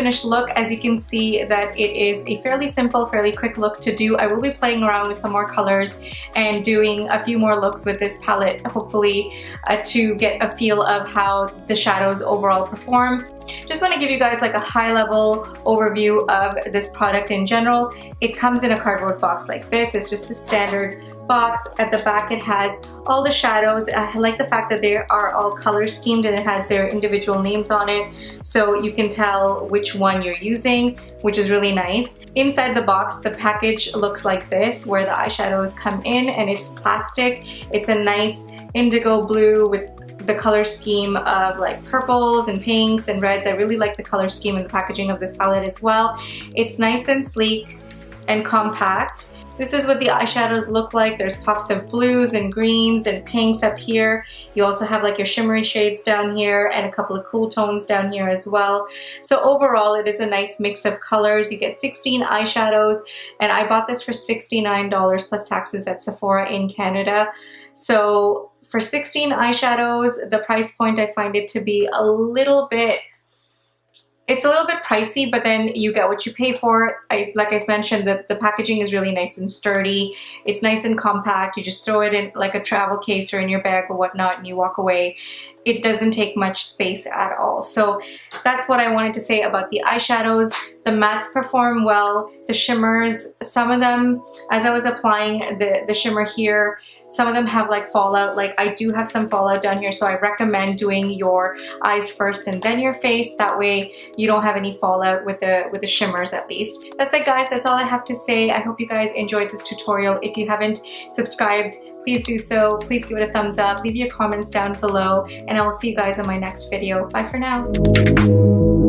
finished look. As you can see that it is a fairly simple, fairly quick look to do. I will be playing around with some more colors and doing a few more looks with this palette, hopefully to get a feel of how the shadows overall perform. Just want to give you guys like a high level overview of this product in general. It comes in a cardboard box like this. It's just a standard box. At the back it has all the shadows. I like the fact that they are all color schemed and it has their individual names on it, so you can tell which one you're using, which is really nice. Inside the box, the package looks like this, where the eyeshadows come in, and it's plastic. It's a nice indigo blue with the color scheme of like purples and pinks and reds. I really like the color scheme and the packaging of this palette as well. It's nice and sleek and compact. This is what the eyeshadows look like. There's pops of blues and greens and pinks up here. You also have like your shimmery shades down here and a couple of cool tones down here as well. So overall, it is a nice mix of colors. You get 16 eyeshadows, and I bought this for $69 plus taxes at Sephora in Canada. So for 16 eyeshadows, the price point, I find it to be a little bit, it's a little bit pricey, but then you get what you pay for. Like I mentioned, the packaging is really nice and sturdy. It's nice and compact. You just throw it in like a travel case or in your bag or whatnot and you walk away. It doesn't take much space at all. So that's what I wanted to say about the eyeshadows. The mattes perform well. The shimmers, some of them, as I was applying the shimmer here, some of them have like fallout. Like I do have some fallout down here, so I recommend doing your eyes first and then your face. That way you don't have any fallout with the shimmers at least. That's it guys, that's all I have to say. I hope you guys enjoyed this tutorial. If you haven't subscribed, please do so. Please give it a thumbs up. Leave your comments down below, and I will see you guys in my next video. Bye for now.